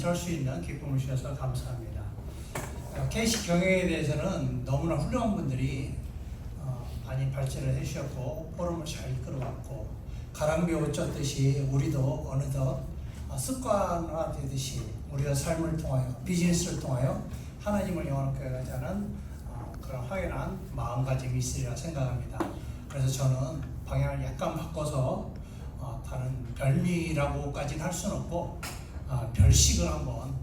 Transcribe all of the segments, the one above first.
설 수 있는 기쁨을 주셔서 감사합니다. KC 경영에 대해서는 너무나 훌륭한 분들이 많이 발제를 해주셨고 포럼을 잘 이끌어왔고 가랑비옷 쪘듯이 우리도 어느덧 습관화되듯이 우리가 삶을 통하여 비즈니스를 통하여 하나님을 영원하게 하자는 그런 확연한 마음가짐이 있으리라 생각합니다. 그래서 저는 방향을 약간 바꿔서 다른 별미라고까지는 할 수는 없고 별식을 한번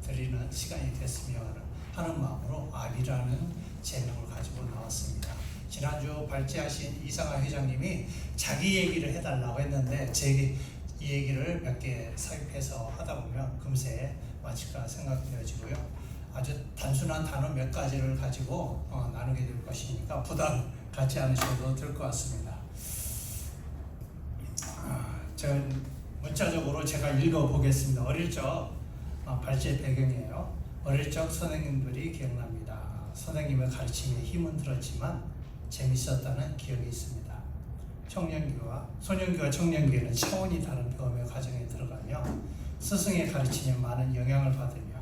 드리는 시간이 됐으면 하는 마음으로 아비라는 제목을 가지고 나왔습니다. 지난주 발제하신 이상하 회장님이 자기 얘기를 해달라고 했는데 제 이 얘기를 몇 개 삽입해서 하다 보면 금세 마칠까 생각되어지고요. 아주 단순한 단어 몇 가지를 가지고 나누게 될 것이니까 부담 갖지 않으셔도 될 것 같습니다. 제가 문자적으로 제가 읽어보겠습니다. 어릴 적 발제 배경이에요. 어릴 적 선생님들이 기억납니다. 선생님의 가르침에 힘은 들었지만 재밌었다는 기억이 있습니다. 소년기와 청년기에는 차원이 다른 배움의 과정에 들어가며 스승의 가르침에 많은 영향을 받으며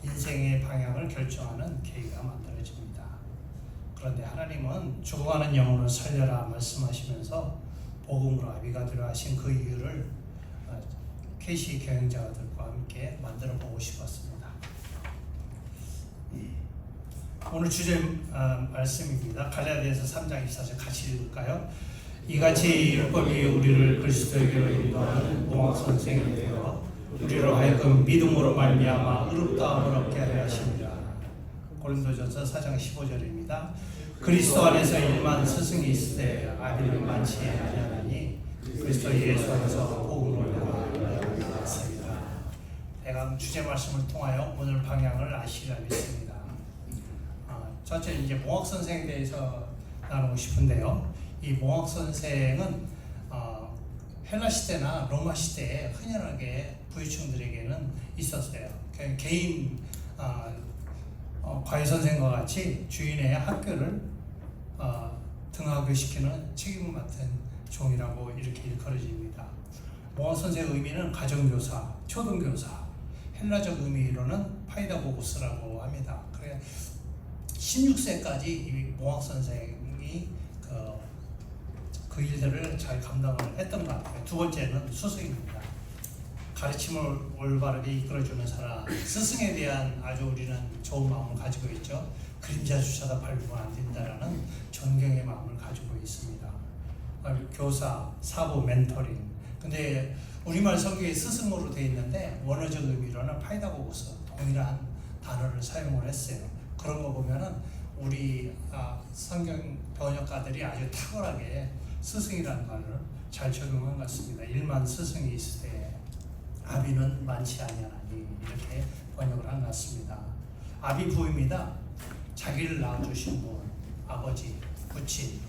인생의 방향을 결정하는 계기가 만들어집니다. 그런데 하나님은 죽어가는 영혼을 살려라 말씀하시면서 복음으로 아비가 되려 하신 그 이유를 KC 경영자들과 함께 만들어 보고 싶었습니다. 오늘 주제 말씀입니다. 갈라디아서 3장 24절 같이 읽을까요? 이같이 율법이 우리를 그리스도에게로 인도하는 몽학 선생이 되어 우리로 하여금 믿음으로 말미암아 의롭다함을 얻게 하려 하십니다. 고린도전서 4장 15절입니다. 그리스도 안에서 일만 스승이 있을 때 아비는 많지 아니하나니 그리스도 예수 안에서 복음을 받았습니다. 대강 주제 말씀을 통하여 오늘 방향을 아시리라 믿습니다. 전체 이제 몽학 선생에 대해서 나누고 싶은데요. 이 몽학 선생은 헬라 시대나 로마 시대에 흔연하게 부유층들에게는 있었어요. 개인 과외 선생과 같이 주인의 학교를 등하교시키는 책임을 맡은 종이라고 이렇게 일컬어집니다. 몽학 선생의 의미는 가정교사, 초등교사, 헬라적 의미로는 파이다고고스라고 합니다. 그래 16세까지 이 몽학 선생이 그 일들을 잘 감당을 했던 것 같아요. 두 번째는 스승입니다. 가르침을 올바르게 이끌어주는 사람, 스승에 대한 아주 우리는 좋은 마음을 가지고 있죠. 그림자조차도 밟으면 안 된다라는 존경의 마음을 가지고 있습니다. 교사, 사부, 멘토링. 근데 우리말 성경에 스승으로 되어 있는데 원어적 의미로는 파이다고고스 동일한 단어를 사용을 했어요. 그런 거 보면은 우리 성경 번역가들이 아주 탁월하게 스승이라는 말을 잘 적용한 것 같습니다. 일만 스승이 있을 때 아비는 많지 아니하나니 이렇게 번역을 한 것 같습니다. 아비 부입니다. 자기를 낳아주신 분, 아버지, 부친.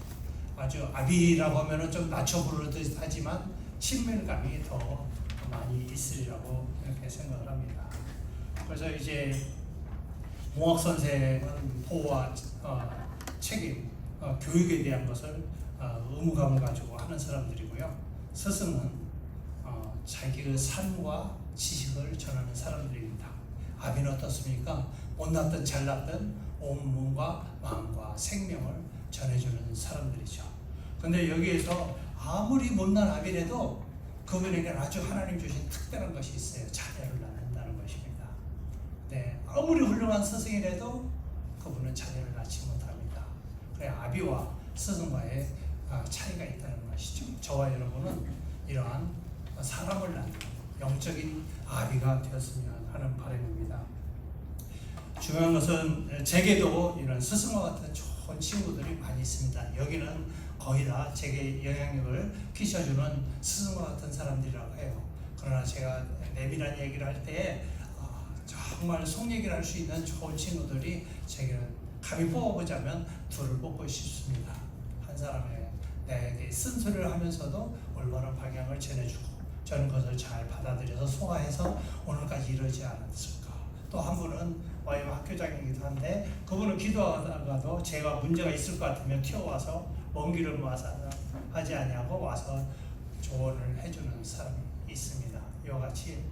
아주 아비라고 하면은 좀 낮춰 부르듯 하지만 친밀감이 더 많이 있으리라고 이렇게 생각을 합니다. 그래서 이제 몽학 선생은 보호와 책임, 교육에 대한 것을 의무감을 가지고 하는 사람들이고요. 스승은 자기의 삶과 지식을 전하는 사람들입니다. 아비는 어떻습니까? 못났든 잘났든 온 몸과 마음과 생명을 전해주는 사람들이죠. 근데 여기에서 아무리 못난 아비라도 그분에게는 아주 하나님 주신 특별한 것이 있어요. 자녀를 낳는다는 것입니다. 네, 아무리 훌륭한 스승이라도 그분은 자녀를 낳지 못합니다. 그래 아비와 스승과의 차이가 있다는 것이죠. 저와 여러분은 이러한 사람을 낳는 영적인 아비가 되었으면 하는 바람입니다. 중요한 것은 제게도 이런 스승과 같은 좋은 친구들이 많이 있습니다. 여기는 거의 다 제게 영향력을 끼쳐주는 스승과 같은 사람들이라고 해요. 그러나 제가 내밀한 얘기를 할 때 정말 속 얘기를 할 수 있는 좋은 친구들이 제게는 감히 뽑아보자면 둘을 뽑고 싶습니다. 한 사람의 내게 쓴소리를 하면서도 올바른 방향을 전해주고 저는 그것을 잘 받아들여서 소화해서 오늘까지 이러지 않았을까. 또 한 분은 와이프 학교장이기도 한데 그분은 기도하다가도 제가 문제가 있을 것 같으면 튀어와서 먼 길을 와서 하지 아니하고 와서 조언을 해주는 사람이 있습니다. 이와 같이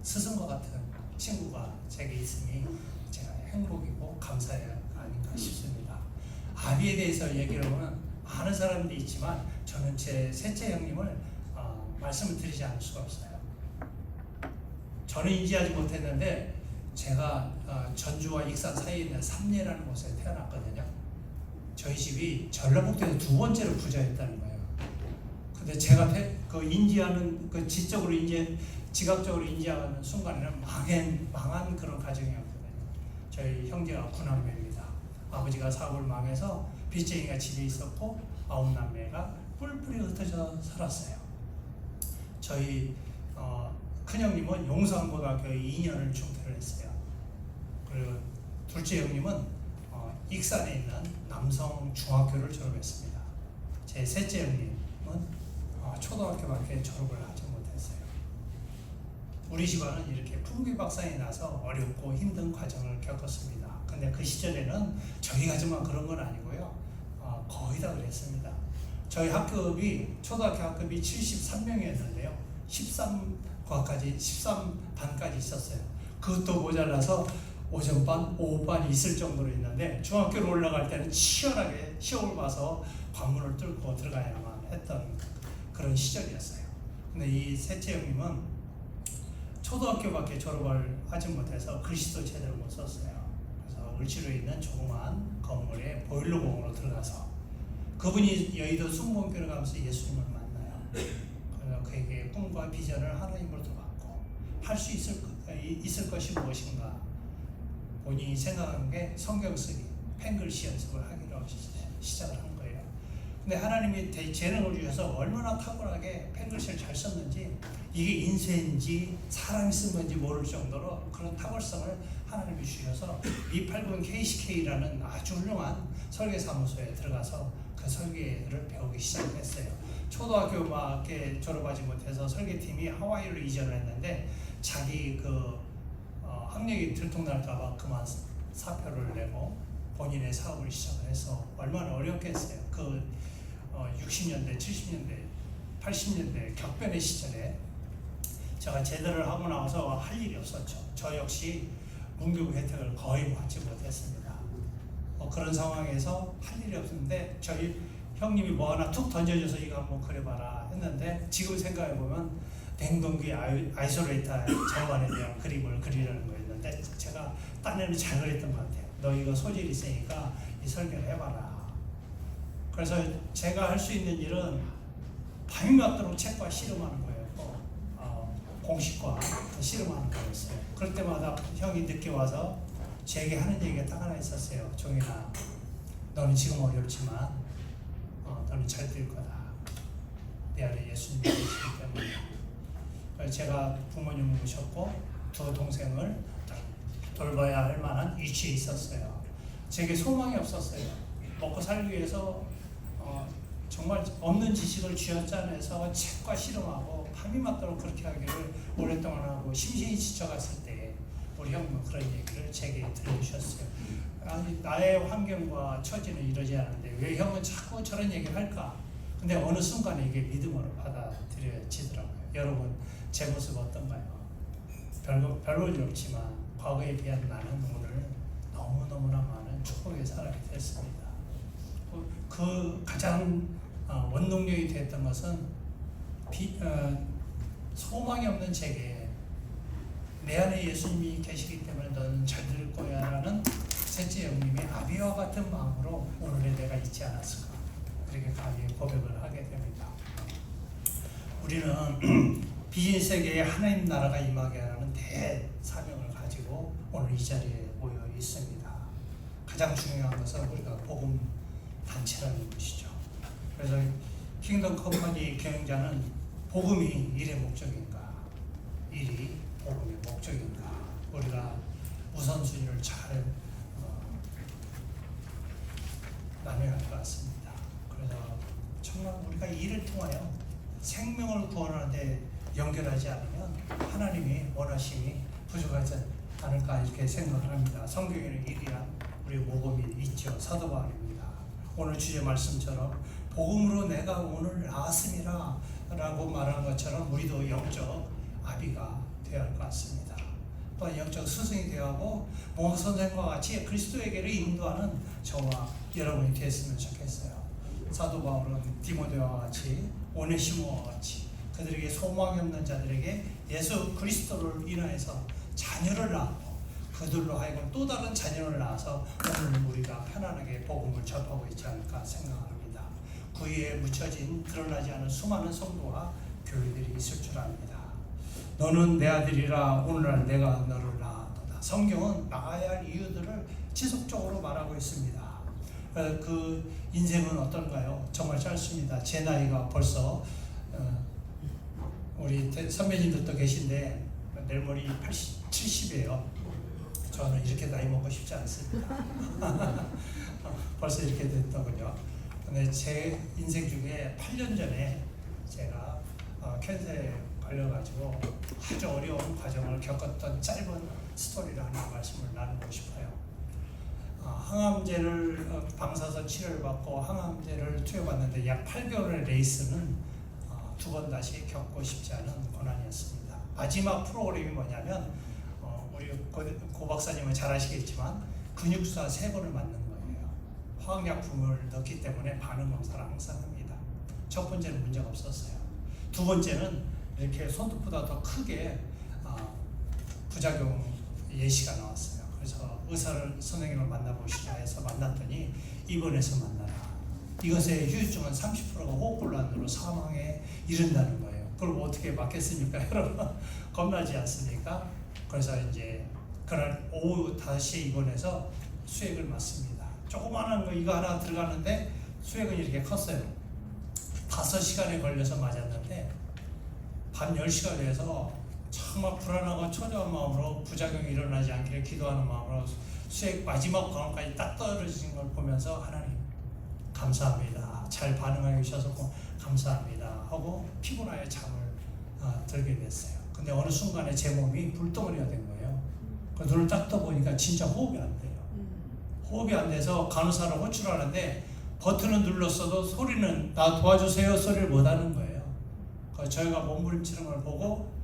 스승과 같은 친구가 제게 있으니 제가 행복이고 감사해야 아닌가 싶습니다. 아비에 대해서 얘기를 하면 아는 사람들이 있지만 저는 제 셋째 형님을 말씀을 드리지 않을 수가 없어요. 저는 인지하지 못했는데 제가 전주와 익산 사이에 있는 삼례라는 곳에 태어났거든요. 저희 집이 전라북도에서 두 번째로 부자였다는 거예요. 근데 제가 그 인지하는 그 지각적으로 인지하는 순간에는 망한 그런 가정이었거든요. 저희 형제가 9남매입니다. 아버지가 사고를 망해서 빚쟁이가 집에 있었고 9남매가 뿔뿔이 흩어져 살았어요. 저희 큰형님은 용산고등학교 2년을 중퇴를 했어요. 그리고 둘째 형님은 익산에 있는 남성중학교를 졸업했습니다. 제 셋째 형님은 초등학교밖에 졸업을 하지 못했어요. 우리 집안은 이렇게 풍비박산이 나서 어렵고 힘든 과정을 겪었습니다. 근데 그 시절에는 저희 가정만 그런 건 아니고요. 거의 다 그랬습니다. 저희 초등학교 학급이 73명이었는데요. 13반까지 있었어요. 그것도 모자라서 오전반, 오후반이 있을 정도로 있는데 중학교로 올라갈 때는 치열하게 시험을 봐서 관문을 뚫고 들어가야만 했던 그런 시절이었어요. 근데 이 셋째 형님은 초등학교밖에 졸업을 하지 못해서 글씨도 제대로 못 썼어요. 그래서 을지로에 있는 조그만 건물에 보일러공으로 들어가서 그분이 여의도 순복음교를 가면서 예수님을 만나요. 그래서 그에게 꿈과 비전을 하나님으로부터 받고 할 수 있을 것이 무엇인가 본인이 생각한 게 성경 쓰기, 펜글씨 연습을 하기로 시작을 한 거예요. 근데 하나님이 재능을 주셔서 얼마나 탁월하게 펜글씨를 잘 썼는지 이게 인쇄인지 사람이 쓴 건지 모를 정도로 그런 탁월성을 하나님이 주셔서 미80 KCK라는 아주 훌륭한 설계사무소에 들어가서 그 설계를 배우기 시작했어요. 초등학교밖에 졸업하지 못해서 설계팀이 하와이로 이전을 했는데 자기 학력이 들통날까봐 그만 사표를 내고 본인의 사업을 시작을 해서 얼마나 어렵겠어요. 60년대, 70년대, 80년대 격변의 시절에 제가 제대를 하고 나와서 할 일이 없었죠. 저 역시 문교부 혜택을 거의 받지 못했습니다. 그런 상황에서 할 일이 없었는데 저희 형님이 뭐 하나 툭 던져줘서 이거 한번 그려봐라 했는데 지금 생각해보면 냉동기 아이솔레이터 절반에 대한 그림을 그리려는 거였는데 제가 딴에는 잘 그렸던 것 같아요. 너 이거 소질 있으니까 이 설계를 해봐라. 그래서 제가 할 수 있는 일은 밤이 맞도록 책과 씨름하는 거였고 공식과 씨름하는 거였어요. 그럴 때마다 형이 늦게 와서 제게 하는 얘기가 딱 하나 있었어요. 종인아, 너는 지금 어렵지만 너는 잘 될 거다. 내 안에 예수님이 계시기 때문에. 그래서 제가 부모님을 모셨고 두 동생을 돌봐야 할 만한 위치에 있었어요. 제게 소망이 없었어요. 먹고 살기 위해서 정말 없는 지식을 쥐어짜내서 책과 씨름하고 밤이 맞도록 그렇게 하기를 오랫동안 하고 심신이 지쳐갔을 때 우리 형님은 그런 얘기를 제게 들려주셨어요. 아니, 나의 환경과 처지는 이러지 않은데 왜 형은 자꾸 저런 얘기를 할까? 근데 어느 순간에 이게 믿음으로 받아들여지더라고요. 여러분 제 모습 어떤가요? 별볼 일 없지만 과거에 비한 나는 오늘 너무너무나 많은 축복의 사람이 됐습니다. 그 가장 원동력이 됐던 것은 소망이 없는 제게 내 안에 예수님이 계시기 때문에 너는 잘 될 거야 라는 셋째 형님의 아비와 같은 마음으로 오늘의 내가 있지 않았을까 그렇게 감히 고백을 하게 됩니다. 우리는 비전 세계에 하나님 나라가 임하게 하는 대사명을 가지고 오늘 이 자리에 모여 있습니다. 가장 중요한 것은 우리가 복음 단체라는 것이죠. 그래서 킹덤 컴퍼니 경영자는 복음이 일의 목적인가, 일이 복음의 목적인가, 우리가 우선순위를 잘 나눠야 할 것 같습니다. 그래서 정말 우리가 일을 통하여 생명을 구원하는데 연결하지 않으면 하나님이 원하심이 부족하지 않을까 이렇게 생각을 합니다. 성경에는 일이란 우리 모범이 있죠. 사도 바울입니다. 오늘 주제 말씀처럼 복음으로 내가 오늘 나았음이라 라고 말한 것처럼 우리도 영적 아비가 되어야 할 것 같습니다. 또한 영적 스승이 되어가고 목사 선생과 같이 그리스도에게를 인도하는 저와 여러분이 됐으면 좋겠어요. 사도 바울은 디모데와 같이 오네시모와 같이 그들에게 소망이 없는 자들에게 예수 그리스도를 인하여서 자녀를 낳고 그들로 하여금 또 다른 자녀를 낳아서 오늘 우리가 편안하게 복음을 접하고 있지 않을까 생각합니다. 구유에 묻혀진 드러나지 않은 수많은 성도와 교회들이 있을 줄 압니다. 너는 내 아들이라 오늘날 내가 너를 낳았도다. 성경은 낳아야 할 이유들을 지속적으로 말하고 있습니다. 그 인생은 어떤가요? 정말 짧습니다. 제 나이가 벌써 우리 선배님들도 계신데 내일 모레 70이에요. 저는 이렇게 나이 먹고 싶지 않습니다. 벌써 이렇게 됐더군요. 근데 제 인생 중에 8년 전에 제가 캔서에 걸려가지고 아주 어려운 과정을 겪었던 짧은 스토리를 하나 말씀을 나누고 싶어요. 항암제를 방사선 치료를 받고 항암제를 투여받는데 약 8개월의 레이스는 2번 다시 겪고 싶지 않은 고난이었습니다. 마지막 프로그램이 뭐냐면 우리 고 박사님은 잘 아시겠지만 근육수사 3번을 맞는 거예요. 화학약품을 넣기 때문에 반응 검사를 항상 합니다. 첫 번째는 문제가 없었어요. 두 번째는 이렇게 손톱보다 더 크게 부작용 예시가 나왔어요. 그래서 선생님을 만나보시자 해서 만났더니 입원해서 만나라. 이것의 후유증은 30%가 호흡곤란으로 사망에 이른다는 거예요. 그걸 어떻게 막겠습니까? 여러분 겁나지 않습니까? 그래서 이제 그날 오후 5시에 입원해서 수액을 맞습니다. 조그마한 거 이거 하나 들어가는데 수액은 이렇게 컸어요. 5시간에 걸려서 맞았는데 밤 10시가 돼서 정말 불안하고 초조한 마음으로 부작용이 일어나지 않기를 기도하는 마음으로 수액 마지막 방울까지 딱 떨어지는 걸 보면서 하나님 감사합니다. 잘 반응해 주셔서 감사합니다 하고 피곤하게 잠을 들게 됐어요. 근데 어느 순간에 제 몸이 불덩어리가 된 거예요. 그 눈을 딱 떠보니까 진짜 호흡이 안 돼요. 호흡이 안 돼서 간호사를 호출하는데 버튼을 눌렀어도 소리는 나 도와주세요 소리를 못 하는 거예요. 그래서 저희가 몸부림치는 걸 보고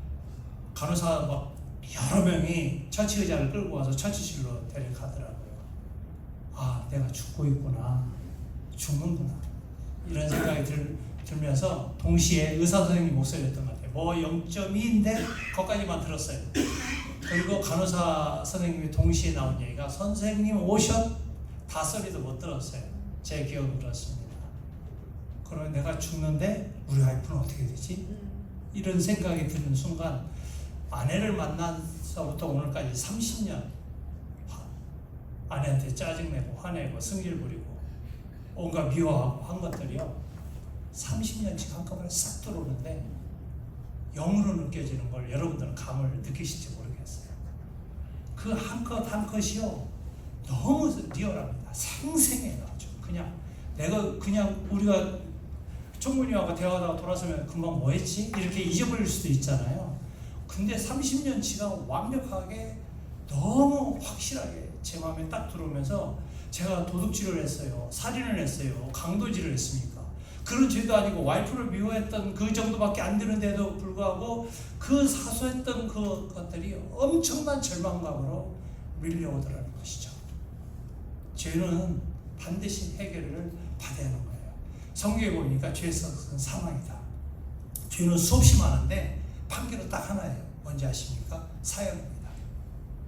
간호사 막 여러 명이 처치 의자를 끌고 와서 처치실로 데려가더라고요. 아, 내가 죽고 있구나. 죽는구나. 이런 생각이 들면서 동시에 의사 선생님 목소리였던 것 같아요. 뭐 0.2인데 거기까지만 들었어요. 그리고 간호사 선생님이 동시에 나온 얘기가 선생님 오셨? 다 소리도 못 들었어요. 제 기억은 그렇습니다. 그러면 내가 죽는데 우리 와이프는 어떻게 되지? 이런 생각이 드는 순간 아내를 만나서부터 오늘까지 30년 아내한테 짜증내고 화내고 승질 부리고 온갖 미워하고 한 것들이요 30년씩 한꺼번에 싹 들어오는데 영으로 느껴지는 걸 여러분들은 감을 느끼실지 모르겠어요. 그 한 컷 한 컷이요 너무 리얼합니다. 생생해요. 아주 그냥 내가 그냥 우리가 총무님하고 대화하다가 돌아서면 금방 뭐 했지? 이렇게 잊어버릴 수도 있잖아요. 근데 30년 지가 완벽하게 너무 확실하게 제 마음에 딱 들어오면서 제가 도둑질을 했어요. 살인을 했어요. 강도질을 했습니까? 그런 죄도 아니고 와이프를 미워했던 그 정도밖에 안 되는데도 불구하고 그 사소했던 그것들이 엄청난 절망감으로 밀려오더라는 것이죠. 죄는 반드시 해결을 받아야 하는 거예요. 성경에 보니까 죄의 썩은 사망이다. 죄는 수없이 많은데 판결은 딱 하나예요. 뭔지 아십니까? 사형입니다.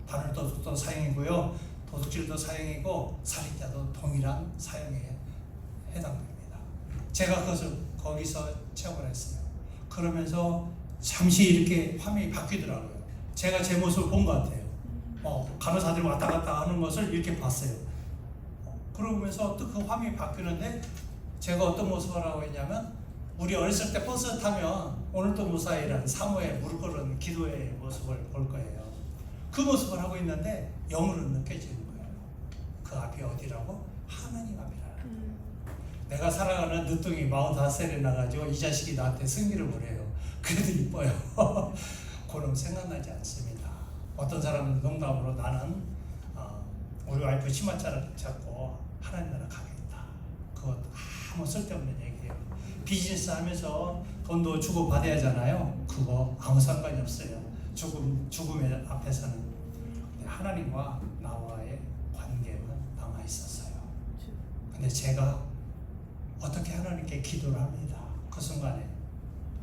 반을도둑도 사형이고요. 도둑질도 사형이고 살인자도 동일한 사형에 해당됩니다. 제가 그것을 거기서 체험을 했어요. 그러면서 잠시 이렇게 화면이 바뀌더라고요. 제가 제 모습을 본 것 같아요. 간호사들이 왔다 갔다 하는 것을 이렇게 봤어요. 그러면서 또 그 화면이 바뀌는데 제가 어떤 모습을 하고 있냐면 우리 어렸을 때 버스 타면 오늘도 무사히라는 사모에 무릎 꿇은 기도의 모습을 볼 거예요. 그 모습을 하고 있는데 영으로 느껴지는 거예요. 그 앞이 어디라고? 하나님 앞이라. 내가 살아가는 늦둥이 45살에 나가지고 이 자식이 나한테 승리를 보내요. 그래도 이뻐요. 그놈 생각나지 않습니다. 어떤 사람은 농담으로 나는 우리 와이프 치마자를 잡고 하나님 나라 가겠다. 그거 아무 쓸데없는 얘기예요. 비즈니스 하면서 돈도 주고 받아야 하잖아요. 그거 아무 상관이 없어요. 죽음의 앞에서는 하나님과 나와의 관계만 남아 있었어요. 근데 제가 어떻게 하나님께 기도를 합니다. 그 순간에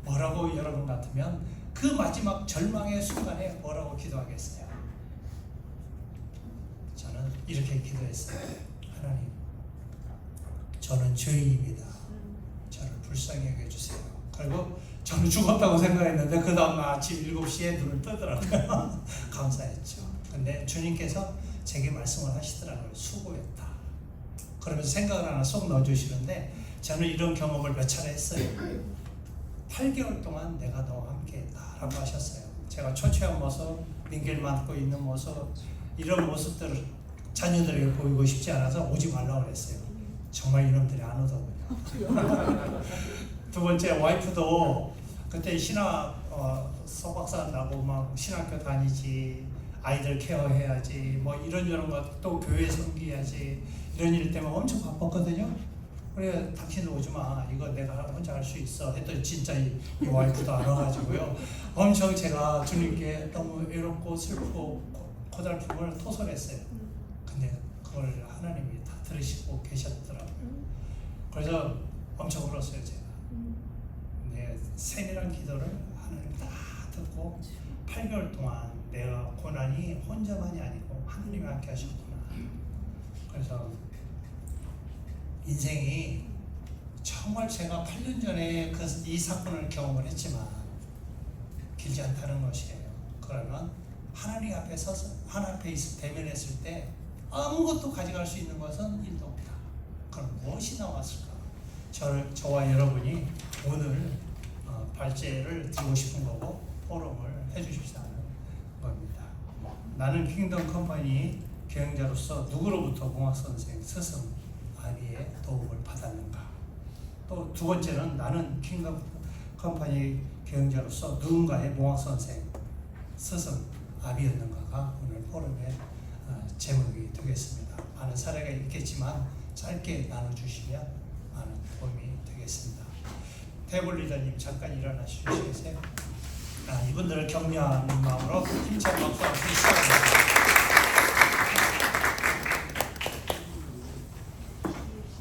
뭐라고 여러분 같으면 그 마지막 절망의 순간에 뭐라고 기도하겠어요? 저는 이렇게 기도했어요. 하나님, 저는 죄인입니다. 저를 불쌍히 여겨주세요. 그리고 저는 죽었다고 생각했는데 그 다음날 아침 7시에 눈을 뜨더라고요. 감사했죠. 근데 주님께서 제게 말씀을 하시더라고요. 수고했다. 그러면서 생각을 하나 쏙 넣어주시는데 저는 이런 경험을 몇 차례 했어요. 8개월 동안 내가 너와 함께했다라고 하셨어요. 제가 초췌한 모습, 민기를 맡고 있는 모습, 이런 모습들을 자녀들에게 보이고 싶지 않아서 오지 말라고 그랬어요. 정말 이놈들이 안 오더군요. 두 번째, 와이프도 그때 신학 석박사 나고 막 신학교 다니지, 아이들 케어해야지, 뭐 이런저런 것, 또 교회 섬기야지, 이런 일 때문에 엄청 바빴거든요. 그래, 당신 오지 마. 이거 내가 혼자 할 수 있어. 했더니 진짜 이 와이프도 안 와가지고요. 엄청 제가 주님께 너무 외롭고 슬프고 고달픔을 토설했어요. 근데 그걸 하나님이 다 들으시고 계셨더라고요. 그래서 엄청 울었어요, 제가. 내 세밀한 기도를 하나님 다 듣고 8개월 동안 내가 고난이 혼자만이 아니고 하나님이 함께 하셨구나. 그래서 인생이 정말 제가 8년 전에 이 사건을 경험을 했지만 길지 않다는 것이에요. 그러면 하나님 앞에 서서 하나님 앞에 대면했을 때 아무것도 가져갈 수 있는 것은 일도 없다. 그럼 무엇이 나왔을까? 저와 여러분이 오늘 발제를 드리고 싶은 거고 포럼을 해주십사는 겁니다. 나는 킹덤 컴퍼니 경영자로서 누구로부터 공학 선생 스승 아비의 도움을 받았는가? 또 두 번째는 나는 킹덤 컴퍼니 경영자로서 누군가의 공학 선생 스승 아비였는가가 오늘 포럼의 제목이 되겠습니다. 많은 사례가 있겠지만 짧게 나눠주시면 많은 도움이 되겠습니다. 태블 리더님 잠깐 일어나시겠어요? 이분들을 격려하는 마음으로 힘찬 박수 한번 주시기 바랍니다.